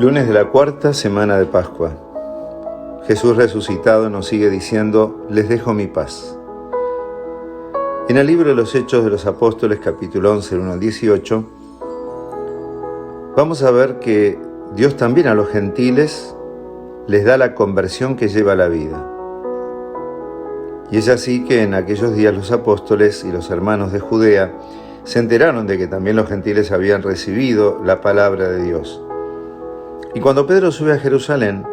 Lunes de la cuarta semana de Pascua. Jesús resucitado nos sigue diciendo: les dejo mi paz. En el libro de los Hechos de los Apóstoles, capítulo 11, 1 al 18, vamos a ver que Dios también a los gentiles les da la conversión que lleva a la vida. Y es así que en aquellos días los apóstoles y los hermanos de Judea se enteraron de que también los gentiles habían recibido la palabra de Dios. Y cuando Pedro sube a Jerusalén,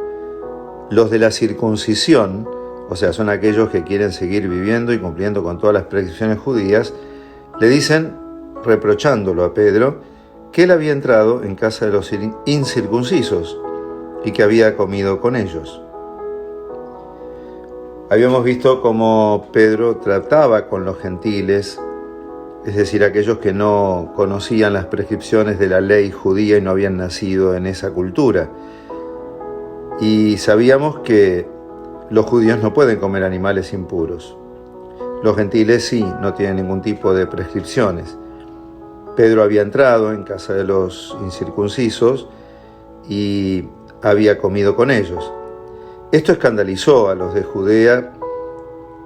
los de la circuncisión, o sea, son aquellos que quieren seguir viviendo y cumpliendo con todas las prescripciones judías, le dicen, reprochándolo a Pedro, que él había entrado en casa de los incircuncisos y que había comido con ellos. Habíamos visto cómo Pedro trataba con los gentiles, es decir, aquellos que no conocían las prescripciones de la ley judía y no habían nacido en esa cultura. Y sabíamos que los judíos no pueden comer animales impuros. Los gentiles sí, no tienen ningún tipo de prescripciones. Pedro había entrado en casa de los incircuncisos y había comido con ellos. Esto escandalizó a los de Judea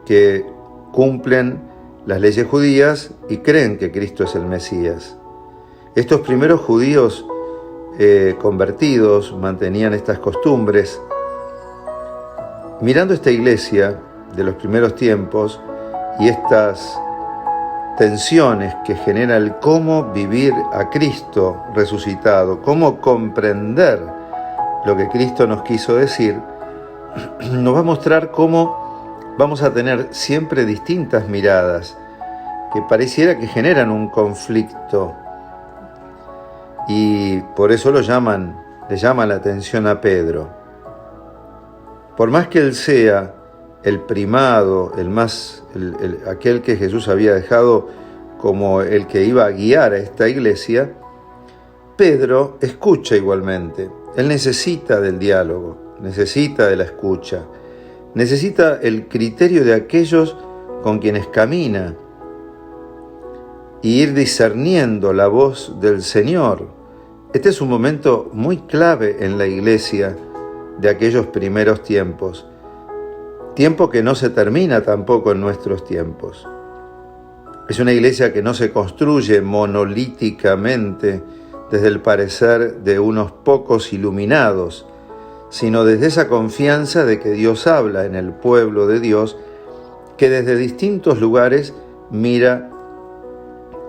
que cumplen las leyes judías y creen que Cristo es el Mesías. Estos primeros judíos convertidos mantenían estas costumbres. Mirando esta iglesia de los primeros tiempos y estas tensiones que genera el cómo vivir a Cristo resucitado, cómo comprender lo que Cristo nos quiso decir, nos va a mostrar cómo vamos a tener siempre distintas miradas que pareciera que generan un conflicto, y por eso le llaman la atención a Pedro. Por más que él sea el primado, aquel que Jesús había dejado como el que iba a guiar a esta iglesia, Pedro escucha igualmente. Él necesita del diálogo, necesita de la escucha, necesita el criterio de aquellos con quienes camina y ir discerniendo la voz del Señor. Este es un momento muy clave en la iglesia de aquellos primeros tiempos, tiempo que no se termina tampoco en nuestros tiempos. Es una iglesia que no se construye monolíticamente desde el parecer de unos pocos iluminados, sino desde esa confianza de que Dios habla en el pueblo de Dios, que desde distintos lugares mira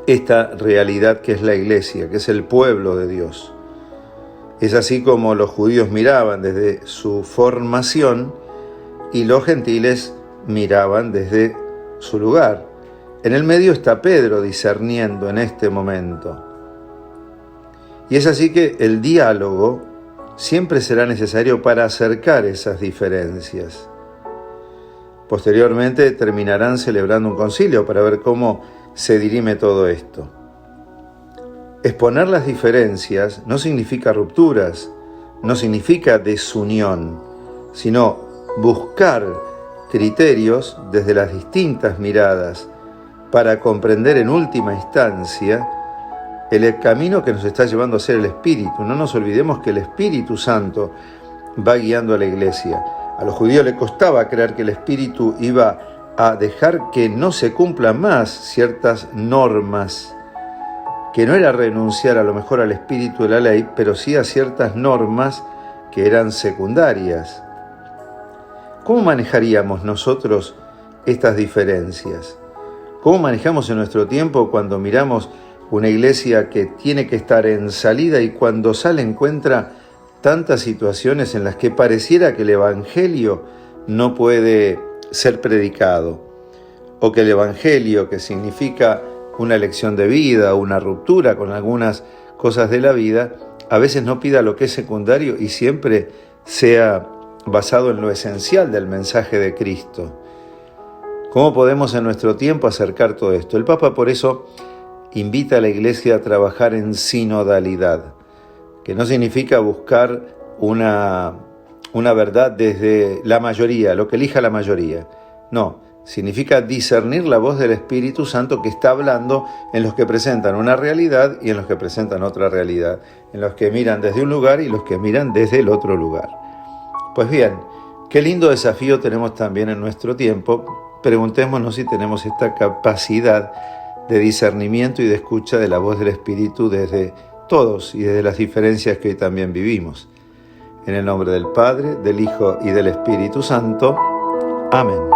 esta realidad que es la iglesia, que es el pueblo de Dios. Es así como los judíos miraban desde su formación y los gentiles miraban desde su lugar. En el medio está Pedro discerniendo en este momento. Y es así que el diálogo siempre será necesario para acercar esas diferencias. Posteriormente terminarán celebrando un concilio para ver cómo se dirime todo esto. Exponer las diferencias no significa rupturas, no significa desunión, sino buscar criterios desde las distintas miradas para comprender en última instancia el camino que nos está llevando a ser el Espíritu. No nos olvidemos que el Espíritu Santo va guiando a la iglesia. A los judíos les costaba creer que el Espíritu iba a dejar que no se cumplan más ciertas normas, que no era renunciar a lo mejor al espíritu de la ley, pero sí a ciertas normas que eran secundarias. ¿Cómo manejaríamos nosotros estas diferencias? ¿Cómo manejamos en nuestro tiempo cuando miramos una iglesia que tiene que estar en salida y cuando sale encuentra tantas situaciones en las que pareciera que el Evangelio no puede ser predicado, o que el Evangelio, que significa una elección de vida, una ruptura con algunas cosas de la vida, a veces no pida lo que es secundario y siempre sea basado en lo esencial del mensaje de Cristo? ¿Cómo podemos en nuestro tiempo acercar todo esto? El Papa por eso invita a la Iglesia a trabajar en sinodalidad, que no significa buscar una verdad desde la mayoría, lo que elija la mayoría. No, Significa discernir la voz del Espíritu Santo que está hablando en los que presentan una realidad y en los que presentan otra realidad, en los que miran desde un lugar y los que miran desde el otro lugar. Pues bien, qué lindo desafío tenemos también en nuestro tiempo. Preguntémonos si tenemos esta capacidad de discernimiento y de escucha de la voz del Espíritu desde todos y desde las diferencias que hoy también vivimos. En el nombre del Padre, del Hijo y del Espíritu Santo. Amén.